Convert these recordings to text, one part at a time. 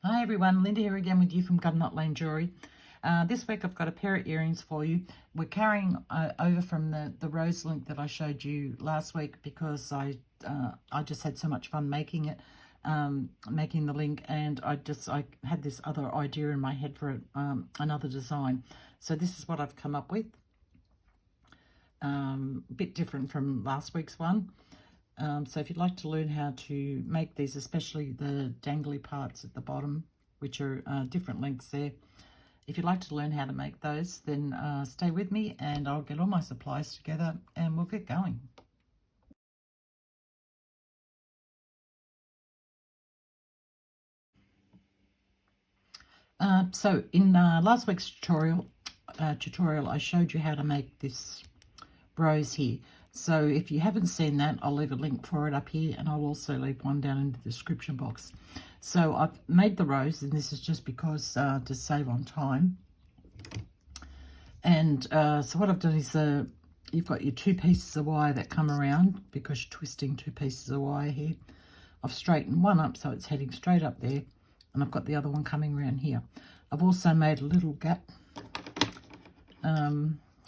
Hi everyone, Linda here again with you from Gunknot Lane Jewellery. This week I've got a pair of earrings for you. We're carrying over from the rose link that I showed you last week because I just had so much fun making it, making the link, and I had this other idea in my head for another design. So this is what I've come up with. A bit different from last week's one. So if you'd like to learn how to make these, especially the dangly parts at the bottom, which are different lengths there, if you'd like to learn how to make those, then stay with me and I'll get all my supplies together and we'll get going. So in last week's tutorial, I showed you how to make this rose here. So if you haven't seen that, I'll leave a link for it up here, and I'll also leave one down in the description box. So I've made the rose, and this is just because to save on time. And so what I've done is you've got your two pieces of wire that come around because you're twisting two pieces of wire here. I've straightened one up so it's heading straight up there, and I've got the other one coming around here. I've also made a little gap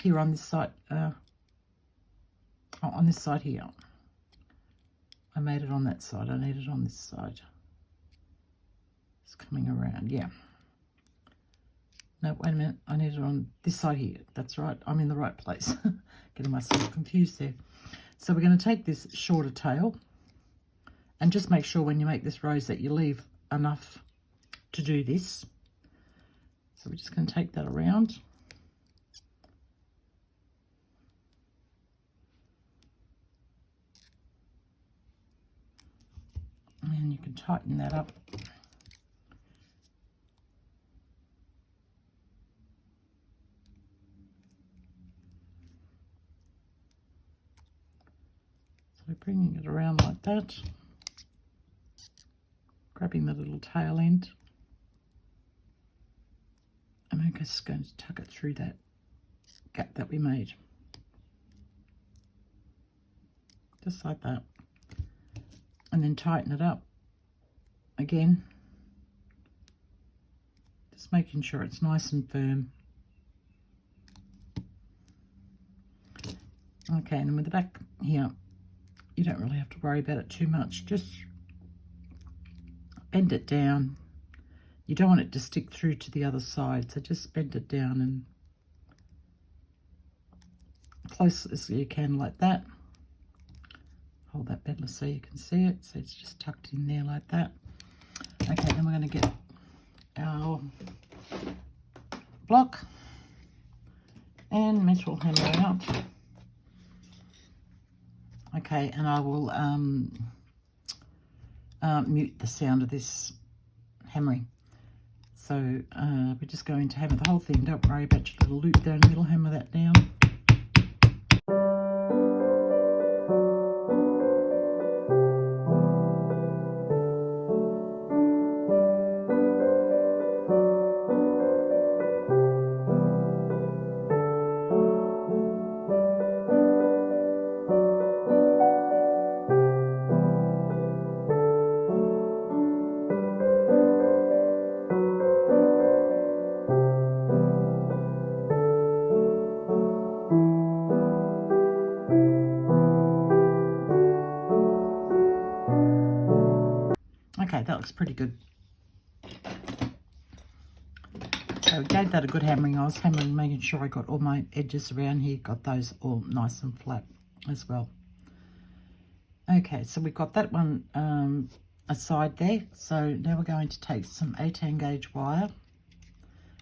here on this side. On this side here. I made it on that side. I need it on this side. It's coming around, yeah. No, wait a minute. I need it on this side here. That's right. I'm in the right place. Getting myself confused there. So we're going to take this shorter tail and just make sure when you make this rose that you leave enough to do this. So we're just going to take that around. And you can tighten that up. So bringing it around like that, grabbing the little tail end, and I'm just going to tuck it through that gap that we made. Just like that. And then tighten it up again, just making sure it's nice and firm. Okay, and then with the back here, you don't really have to worry about it too much. Just bend it down. You don't want it to stick through to the other side, so just bend it down and close as you can like that. Hold that better so you can see it. So it's just tucked in there like that. Okay, then we're going to get our block and metal hammer out. Okay, and I will mute the sound of this hammering. So we're just going to hammer the whole thing. Don't worry about your little loop there in the middle. Hammer that down. Okay, that looks pretty good. So gave that a good hammering. I was hammering, making sure I got all my edges around here, got those all nice and flat as well. Okay, so we've got that one aside there. So now we're going to take some 18 gauge wire,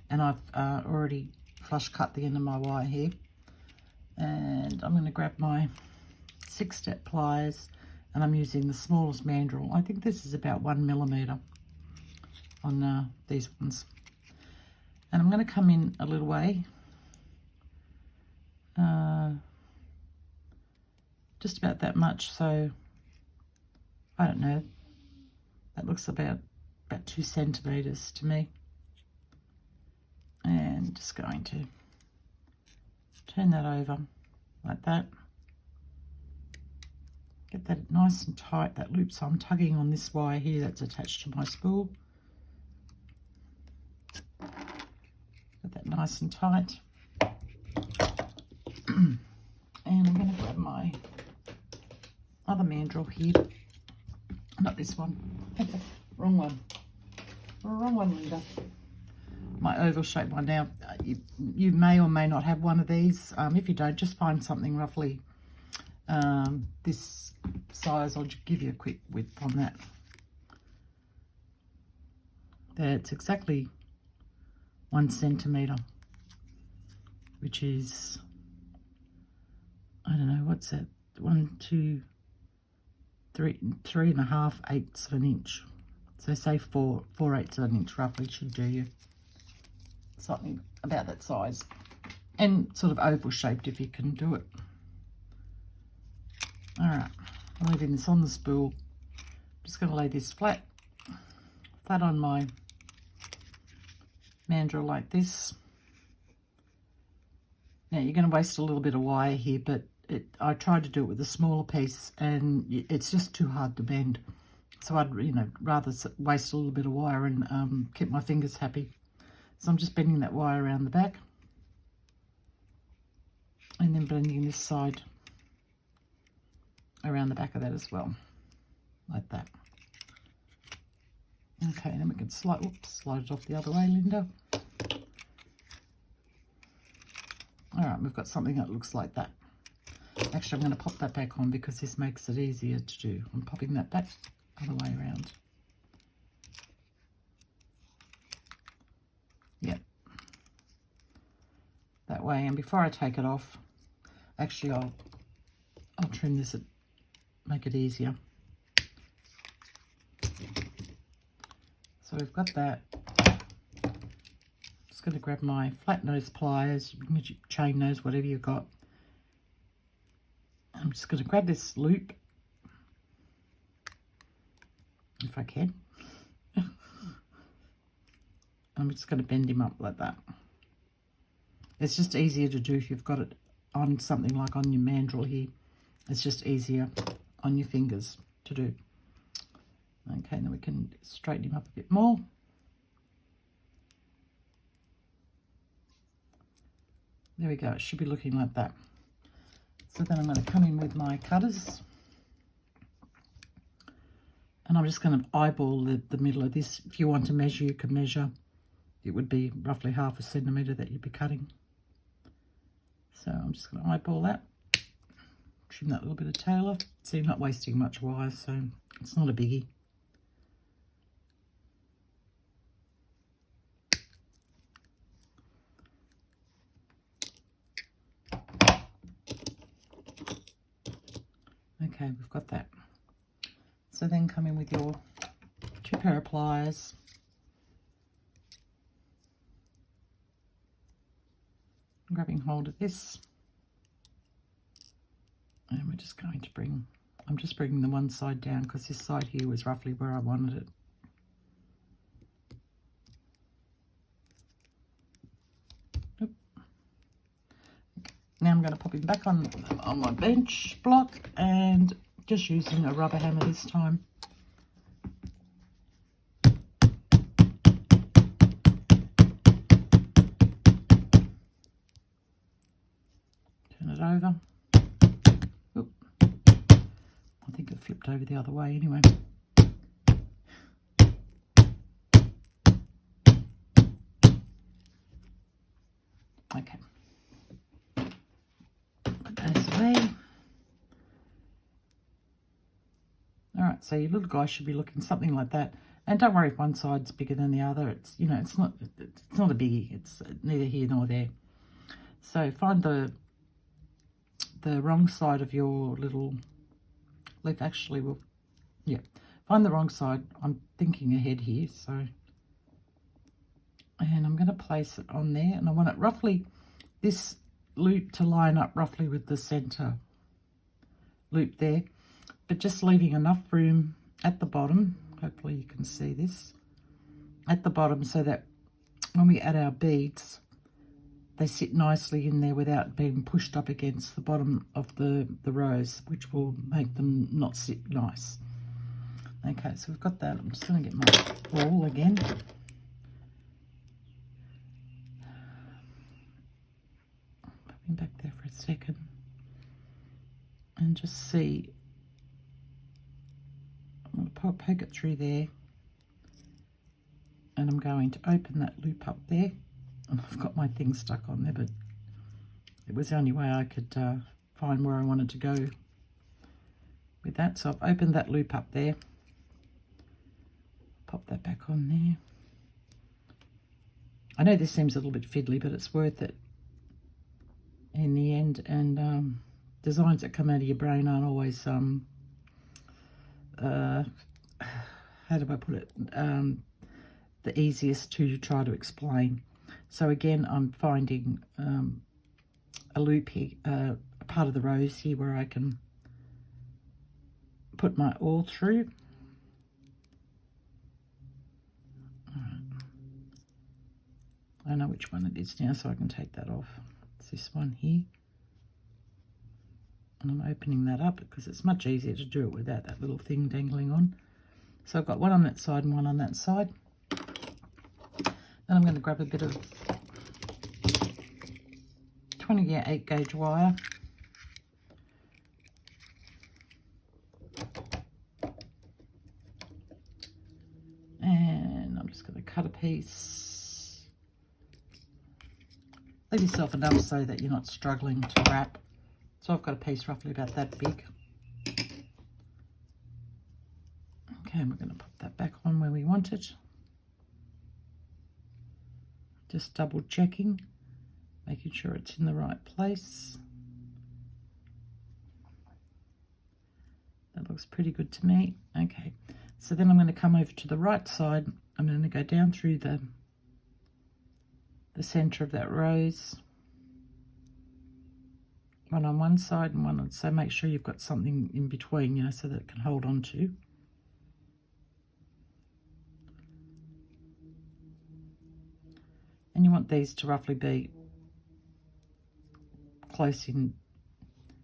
and I've already flush cut the end of my wire here. And I'm going to grab my 6-step pliers, and I'm using the smallest mandrel. I think this is about 1 millimeter on these ones. And I'm going to come in a little way, just about that much. So I don't know, that looks about 2 centimeters to me. And just going to turn that over like that. Get that nice and tight, that loop. So I'm tugging on this wire here that's attached to my spool. Put that nice and tight. And I'm going to grab my other mandrel here. Not this one. Wrong one. Wrong one, Linda. My oval shaped one. Now, you may or may not have one of these. If you don't, just find something roughly this size. I'll just give you a quick width on that. That's exactly 1 centimetre, which is, I don't know, what's that? 1, 2, 3, 3.5/8 of an inch. So say 4/8 of an inch roughly should do you. Something about that size. And sort of oval shaped if you can do it. Alright, I'm leaving this on the spool. Just going to lay this flat on my mandrel like this. Now you're going to waste a little bit of wire here, but I tried to do it with a smaller piece and it's just too hard to bend. So I'd, rather waste a little bit of wire and keep my fingers happy. So I'm just bending that wire around the back and then blending this side around the back of that as well, like that. Okay, then we can slide it off the other way, Linda. All right, we've got something that looks like that. Actually, I'm going to pop that back on because this makes it easier to do. I'm popping that back other way around. Yep. That way, and before I take it off, actually I'll trim this, make it easier. So we've got that. Just going to grab my flat nose pliers, chain nose, whatever you've got. I'm just going to grab this loop, if I can. I'm just going to bend him up like that. It's just easier to do if you've got it on something like on your mandrel here. It's just easier on your fingers to do. Okay, then we can straighten him up a bit more. There we go, it should be looking like that. So then I'm going to come in with my cutters. And I'm just going to eyeball the middle of this. If you want to measure, you can measure. It would be roughly 1/2 centimetre that you'd be cutting. So I'm just going to eyeball that. Trim that little bit of tail off. So you're not wasting much wire, so it's not a biggie. Okay, we've got that. So then come in with your 2 pair of pliers. Grabbing hold of this. And we're just going to I'm just bringing the one side down because this side here was roughly where I wanted it. Oop. Okay. Now I'm going to pop him back on my bench block and just using a rubber hammer this time. Turn it over. Oop. I think it flipped over the other way anyway. Okay. Put those away. Alright, so your little guy should be looking something like that. And don't worry if one side's bigger than the other. It's, it's not a biggie. It's neither here nor there. So find the wrong side of your little leaf. Actually, find the wrong side. I'm thinking ahead here, so. And I'm going to place it on there. And I want it roughly, this loop to line up roughly with the center loop there. But just leaving enough room at the bottom, hopefully you can see this, at the bottom so that when we add our beads, they sit nicely in there without being pushed up against the bottom of the rows, which will make them not sit nice. Okay, so we've got that. I'm just going to get my ball again. back there for a second and just see. I'm going to poke it through there, and I'm going to open that loop up there. And I've got my thing stuck on there, but it was the only way I could find where I wanted to go with that. So I've opened that loop up there. Pop that back on there. I know this seems a little bit fiddly, but it's worth it in the end. And designs that come out of your brain aren't always, how do I put it, the easiest to try to explain. So again, I'm finding a loop here, a part of the rose here where I can put my awl through. I know which one it is now, so I can take that off. It's this one here. And I'm opening that up because it's much easier to do it without that little thing dangling on. So I've got one on that side and one on that side. Then I'm going to grab a bit of 28 gauge wire. And I'm just going to cut a piece. Leave yourself enough so that you're not struggling to wrap. So I've got a piece roughly about that big. Okay, and we're going to pop that back on where we want it. Just double checking, making sure it's in the right place. That looks pretty good to me. Okay, so then I'm going to come over to the right side. I'm going to go down through the center of that rose, one on one side and one on, so make sure you've got something in between, you know, so that it can hold on to. And you want these to roughly be close in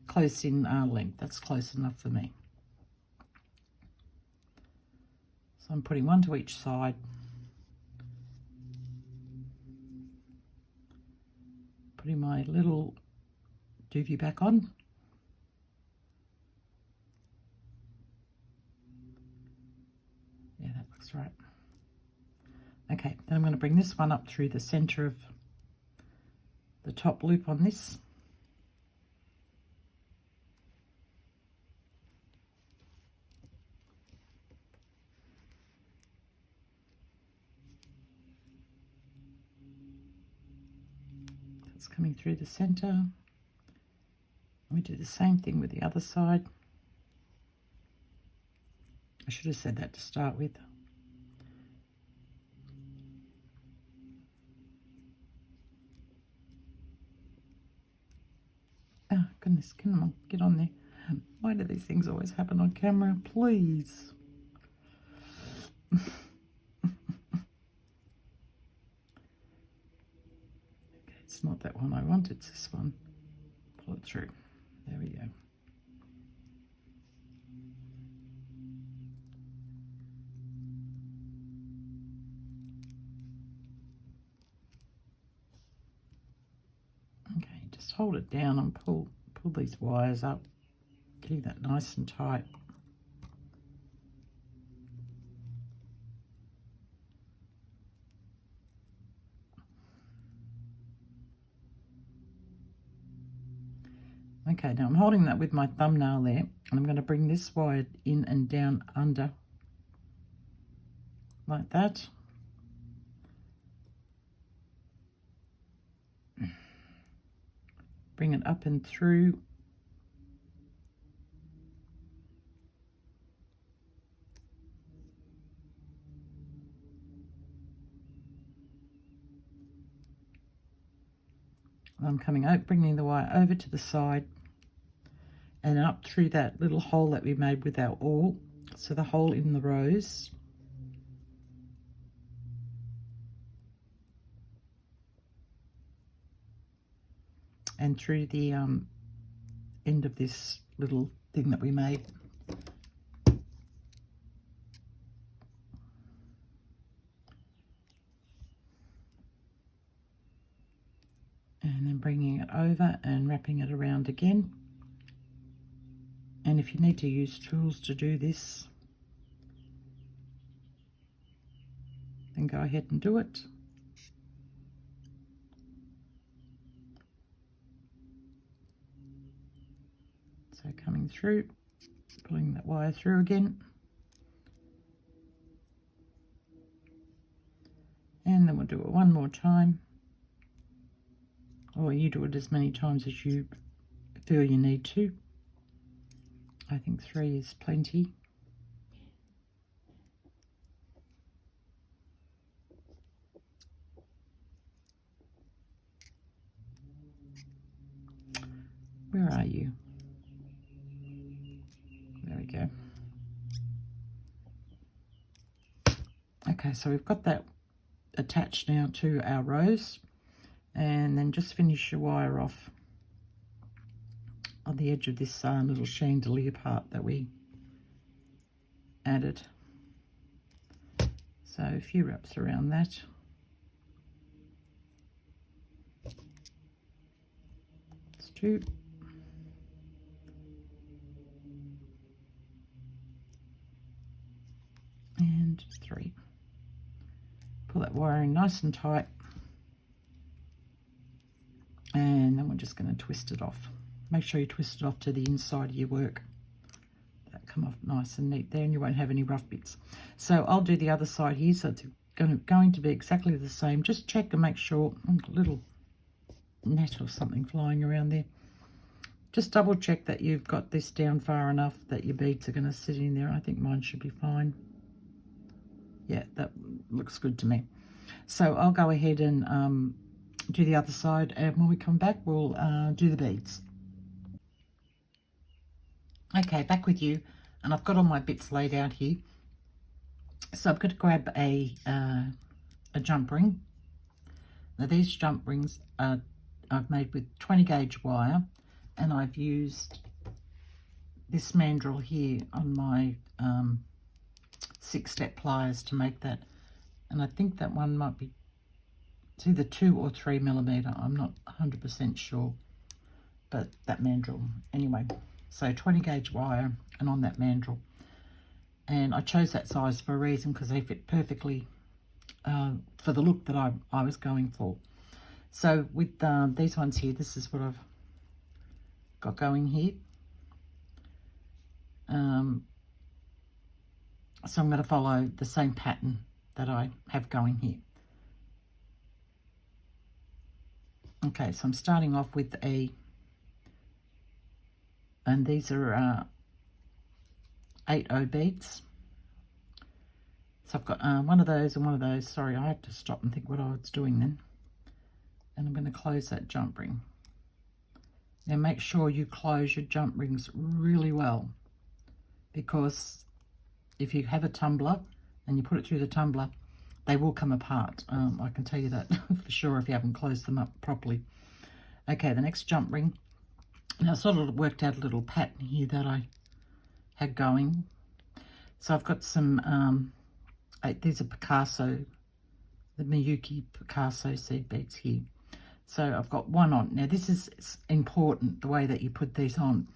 length. That's close enough for me. So I'm putting one to each side. Putting my little doobie back on. Yeah, that looks right. Okay, then I'm going to bring this one up through the center of the top loop on this. It's coming through the center. We do the same thing with the other side. I should have said that to start with. Oh, goodness, come on, get on there. Why do these things always happen on camera? Please. Okay, it's not that one I want, it's this one. Pull it through. There we go. Okay, just hold it down and pull these wires up, getting that nice and tight. Okay, now I'm holding that with my thumbnail there, and I'm going to bring this wire in and down under like that. Bring it up and through. I'm coming out, bringing the wire over to the side and up through that little hole that we made with our awl, so the hole in the rose. And through the end of this little thing that we made. And then bringing it over and wrapping it around again. And if you need to use tools to do this, then go ahead and do it. So coming through, pulling that wire through again. And then we'll do it one more time. Or you do it as many times as you feel you need to. I think 3 is plenty. Where are you? There we go. Okay, so we've got that attached now to our rose, and then just finish your wire off on the edge of this little chandelier part that we added. So a few wraps around that. That's 2. And 3. Pull that wire in nice and tight, and then we're just going to twist it off. Make sure you twist it off to the inside of your work. That come off nice and neat there, and you won't have any rough bits. So I'll do the other side here, so it's going to be exactly the same. Just check and make sure. A little net or something flying around there. Just double check that you've got this down far enough that your beads are going to sit in there. I think mine should be fine. Yeah, that looks good to me. So I'll go ahead and do the other side, and when we come back we'll do the beads. Okay, back with you, and I've got all my bits laid out here. So I'm going to grab a jump ring. Now these jump rings I've made with 20 gauge wire, and I've used this mandrel here on my 6-step pliers to make that, and I think that one might be, it's either 2 or 3 millimeter. I'm not 100% sure, but that mandrel anyway. So 20 gauge wire and on that mandrel, and I chose that size for a reason, because they fit perfectly for the look that I was going for. So with these ones here, this is what I've got going here. So I'm going to follow the same pattern that I have going here. Okay, so I'm starting off with and these are 8/0 beads. So I've got one of those and one of those. Sorry, I had to stop and think what I was doing then. And I'm going to close that jump ring. Now make sure you close your jump rings really well, because if you have a tumbler and you put it through the tumbler, they will come apart. I can tell you that for sure if you haven't closed them up properly. Okay, the next jump ring. Now I sort of worked out a little pattern here that I had going. So I've got some, these are Picasso, the Miyuki Picasso seed beads here. So I've got one on. Now this is important, the way that you put these on.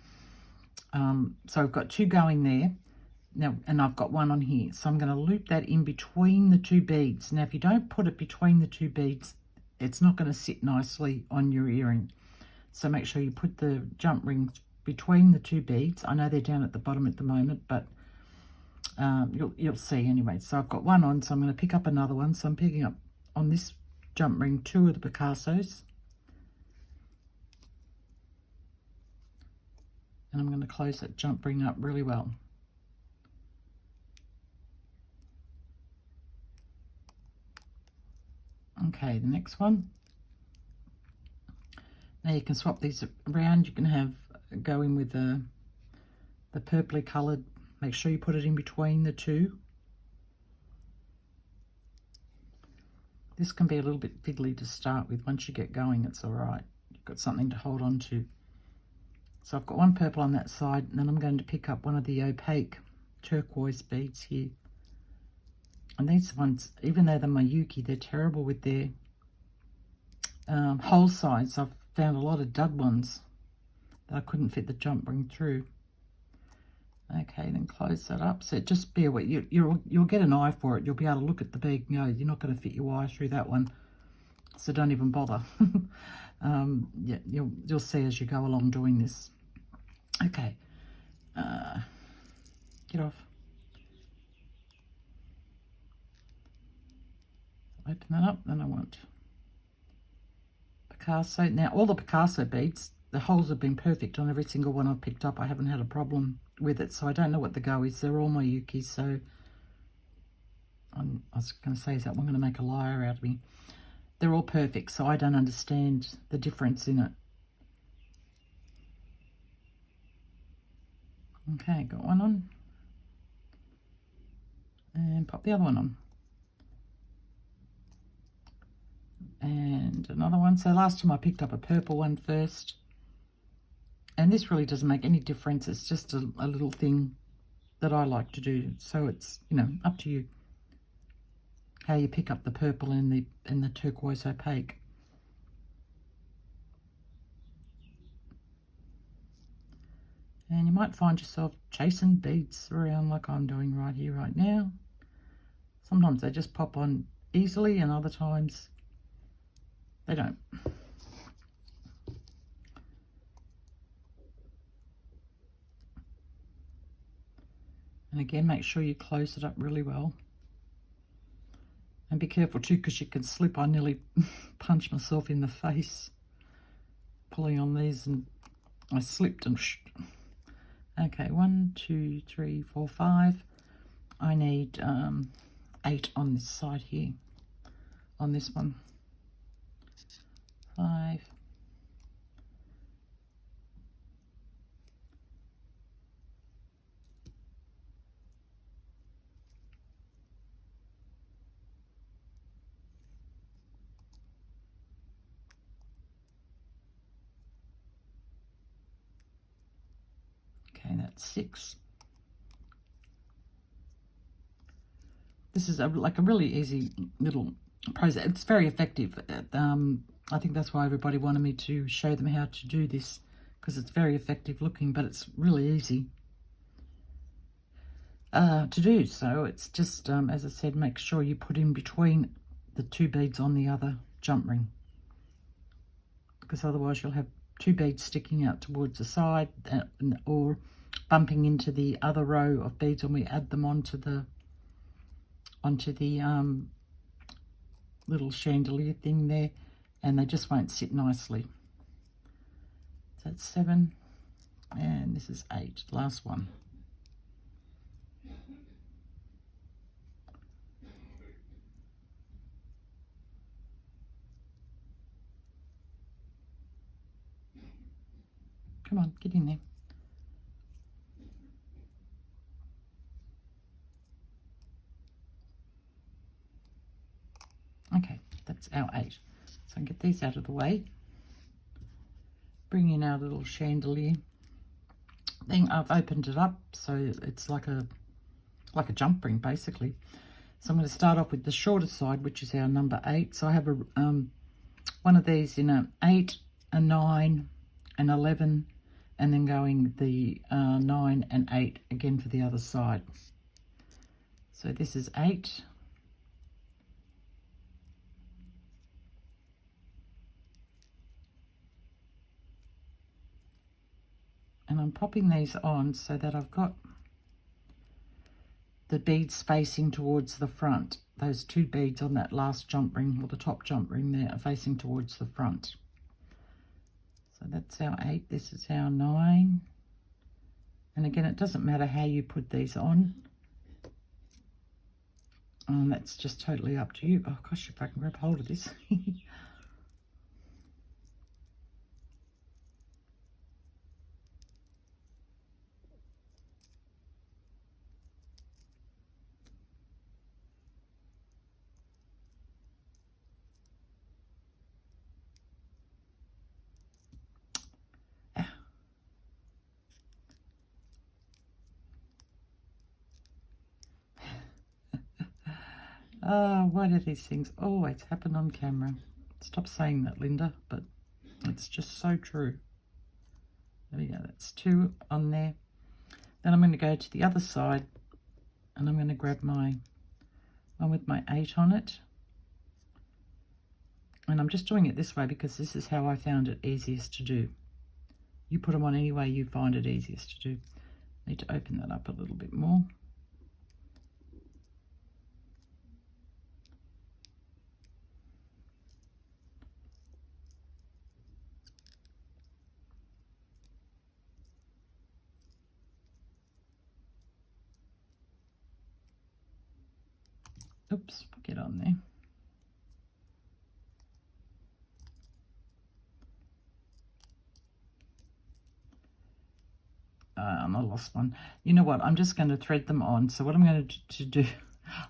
So I've got 2 going there. Now, and I've got one on here. So I'm going to loop that in between the 2 beads. Now, if you don't put it between the 2 beads, it's not going to sit nicely on your earring. So make sure you put the jump rings between the 2 beads. I know they're down at the bottom at the moment, but you'll see anyway. So I've got one on, so I'm going to pick up another one. So I'm picking up on this jump ring 2 of the Picassos. And I'm going to close that jump ring up really well. Okay, the next one. Now you can swap these around. You can have go in with the purpley coloured. Make sure you put it in between the 2. This can be a little bit fiddly to start with. Once you get going, it's all right. You've got something to hold on to. So I've got one purple on that side, and then I'm going to pick up one of the opaque turquoise beads here. And these ones, even though they're Miyuki, they're terrible with their hole size. I've found a lot of dud ones that I couldn't fit the jump ring through. Okay, then close that up. So just bear with you'll get an eye for it. You'll be able to look at the bead and go, you're not going to fit your wire through that one, so don't even bother. Yeah, you'll see as you go along doing this. Okay, get off. Open that up. Then I want Picasso. Now all the Picasso beads, the holes have been perfect on every single one I've picked up. I haven't had a problem with it, so I don't know what the go is. They're all my Yukis, so I was going to say, is that one going to make a liar out of me? They're all perfect, so I don't understand the difference in it. Okay, got one on. And pop the other one on. And another one. So last time I picked up a purple one first. And this really doesn't make any difference. It's just a little thing that I like to do. So it's, you know, up to you how you pick up the purple and the turquoise opaque. And you might find yourself chasing beads around like I'm doing right here, right now. Sometimes they just pop on easily and other times they don't. And again, make sure you close it up really well. And be careful too, because you can slip. I nearly punched myself in the face pulling on these, and I slipped and okay, 1, 2, 3, 4, 5. I need 8 on this side here, on this one. 5. Okay, that's 6. This is like a really easy little process. It's very effective. I think that's why everybody wanted me to show them how to do this, because it's very effective looking, but it's really easy to do. So it's just, as I said, make sure you put in between the 2 beads on the other jump ring, because otherwise you'll have 2 beads sticking out towards the side or bumping into the other row of beads when we add them onto the little chandelier thing there, and they just won't sit nicely. So that's 7, and this is 8, last one. Come on, get in there. Okay, that's our 8. So I can get these out of the way. Bring in our little chandelier thing. I've opened it up so it's like a jump ring basically. So I'm going to start off with the shorter side, which is our number 8. So I have a one of these in a 8, a 9, an 11, and then going the 9 and 8 again for the other side. So this is 8. And I'm popping these on so that I've got the beads facing towards the front. Those 2 beads on that last jump ring, or the top jump ring there, are facing towards the front. So that's our 8, this is our 9. And again, it doesn't matter how you put these on. That's just totally up to you. Oh gosh, if I can grab hold of this. Oh, why do these things always happen on camera? Stop saying that, Linda, but It's just so true. There we go, that's 2 on there. Then I'm going to go to the other side and I'm going to grab my one with my 8 on it. And I'm just doing it this way because this is how I found it easiest to do. You put them on any way you find it easiest to do. Need to open that up a little bit more. Oops, get on there. I lost one. You know what? I'm just going to thread them on. So what I'm going to do,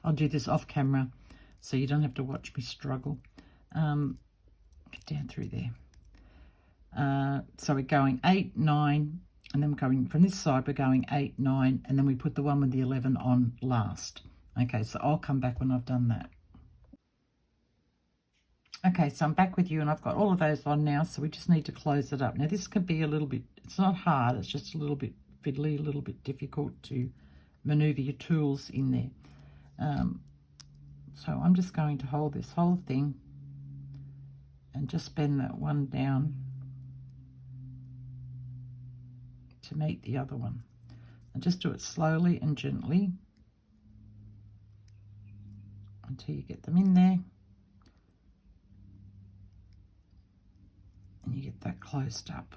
I'll do this off camera so you don't have to watch me struggle. Get down through there. So we're going 8, 9, and then we're going from this side, we're going 8, 9, and then we put the one with the 11 on last. Okay, so I'll come back when I've done that. Okay, so I'm back with you and I've got all of those on now, so we just need to close it up. Now this can be a little bit, it's not hard, it's just a little bit fiddly, a little bit difficult to maneuver your tools in there. So I'm just going to hold this whole thing and just bend that one down to meet the other one. And just do it slowly and gently until you get them in there. And you get that closed up.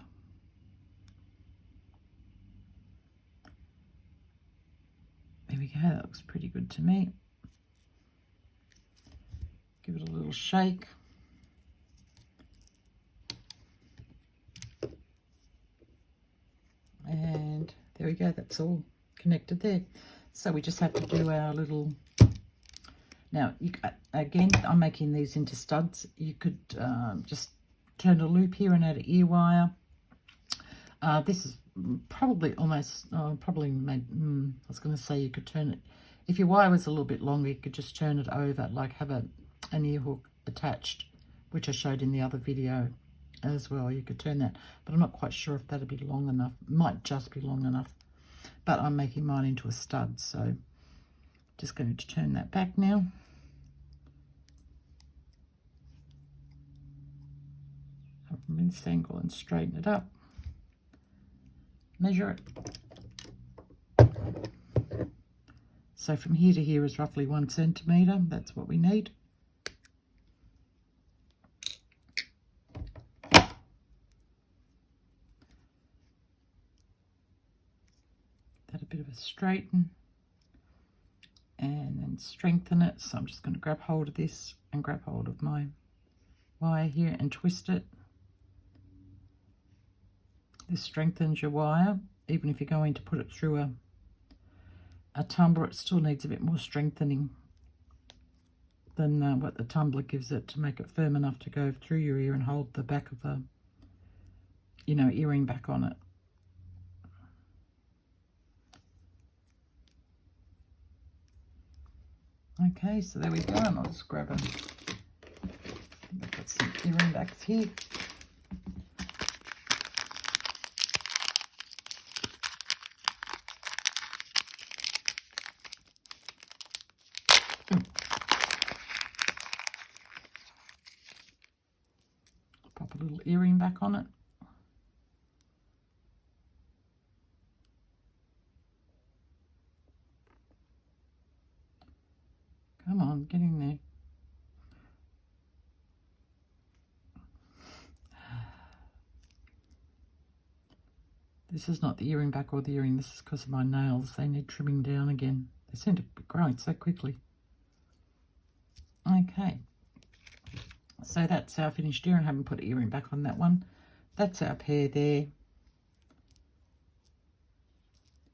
There we go, that looks pretty good to me. Give it a little shake. And there we go, that's all connected there. So we just have to do our little, now you, again, I'm making these into studs. You could just turn a loop here and add an ear wire. This is probably almost, probably made, I was going to say you could turn it, if your wire was a little bit longer, you could just turn it over, like have an ear hook attached, which I showed in the other video as well. You could turn that, but I'm not quite sure if that'd be long enough. Might just be long enough, but I'm making mine into a stud, so just going to turn that back now. From this angle and straighten it up. Measure it. So from here to here is roughly 1 centimetre. That's what we need. That a bit of a straighten and then strengthen it. So I'm just going to grab hold of this and grab hold of my wire here and twist it. This strengthens your wire. Even if you're going to put it through a tumbler, it still needs a bit more strengthening than what the tumbler gives it to make it firm enough to go through your ear and hold the back of the, you know, earring back on it. Okay, so there we go, and I'll just grab I've got some earring backs here. Pop a little earring back on it. Come on, get in there. This is not the earring back or the earring, this is because of my nails. They need trimming down again. They seem to be growing so quickly. Okay, so that's our finished earring. I haven't put an earring back on that one. That's our pair there.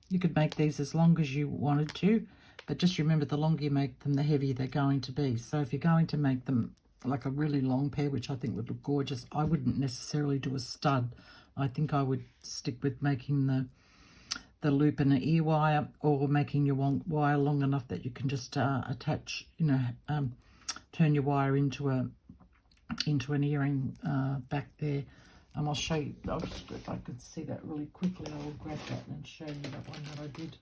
You could make these as long as you wanted to, but just remember, the longer you make them, the heavier they're going to be. So if you're going to make them like a really long pair, which I think would look gorgeous, I wouldn't necessarily do a stud. I think I would stick with making the loop and the ear wire, or making your wire long enough that you can just attach, you know, turn your wire into an earring back there. I'll show you, if I could see that really quickly, I will grab that and show you that one that I did.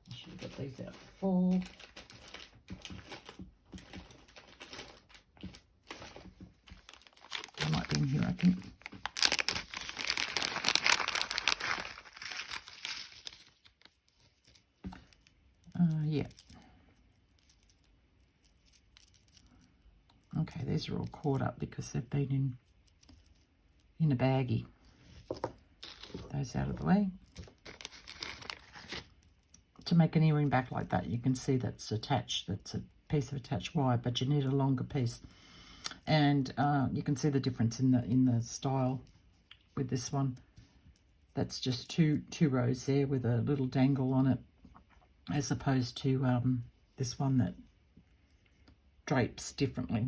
I should have got these out before. They might be in here, I think. Yeah. Okay, these are all caught up because they've been in a baggie. Put those out of the way. To make an earring back like that, you can see that's attached. That's a piece of attached wire, but you need a longer piece. And you can see the difference in the style with this one. That's just two rows there with a little dangle on it, as opposed to this one that drapes differently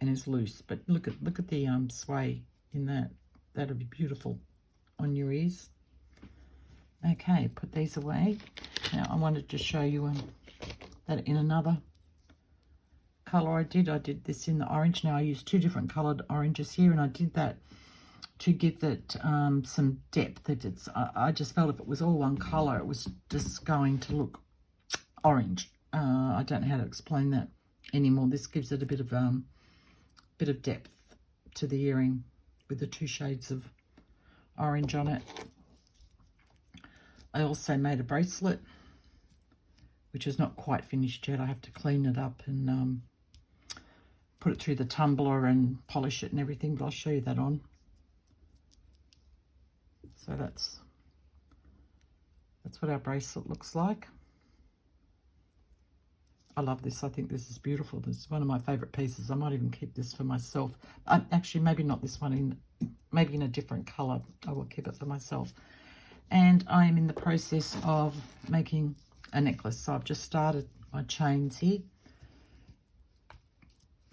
and is loose. But look at the sway in that. That'll be beautiful on your ears. Okay, put these away. Now I wanted to show you that in another color I did this in the orange. Now I used two different colored oranges here, and I did that to give it some depth. I just felt if it was all one color, it was just going to look orange. I don't know how to explain that anymore. This gives it a bit of depth to the earring with the two shades of orange on it. I also made a bracelet, which is not quite finished yet. I have to clean it up and put it through the tumbler and polish it and everything, but I'll show you that on. So that's what our bracelet looks like. I love this. I think this is beautiful. This is one of my favorite pieces. I might even keep this for myself. Actually, maybe not this one, maybe in a different color. I will keep it for myself. And I am in the process of making a necklace. So I've just started my chains here.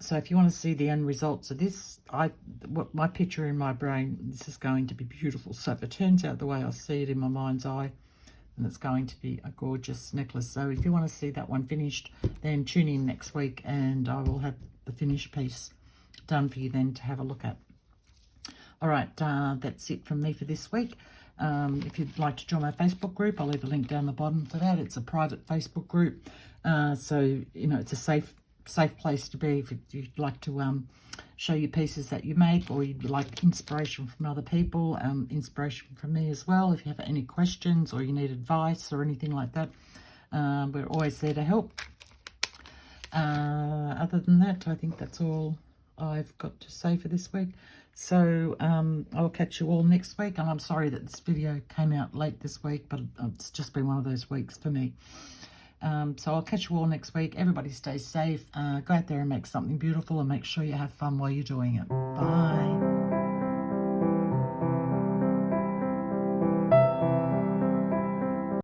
So if you want to see the end results of this, my picture in my brain, this is going to be beautiful. So if it turns out the way I see it in my mind's eye, then it's going to be a gorgeous necklace. So if you want to see that one finished, then tune in next week and I will have the finished piece done for you then to have a look at. All right, that's it from me for this week. If you'd like to join my Facebook group, I'll leave a link down the bottom for that. It's a private Facebook group. So, you know, it's a safe place to be if you'd like to show your pieces that you make, or you'd like inspiration from other people, inspiration from me as well. If you have any questions or you need advice or anything like that, we're always there to help. Other than that, I think that's all I've got to say for this week. So I'll catch you all next week, and I'm sorry that this video came out late this week, but it's just been one of those weeks for me. So I'll catch you all next week. Everybody stay safe. Go out there and make something beautiful, and make sure you have fun while you're doing it. Bye.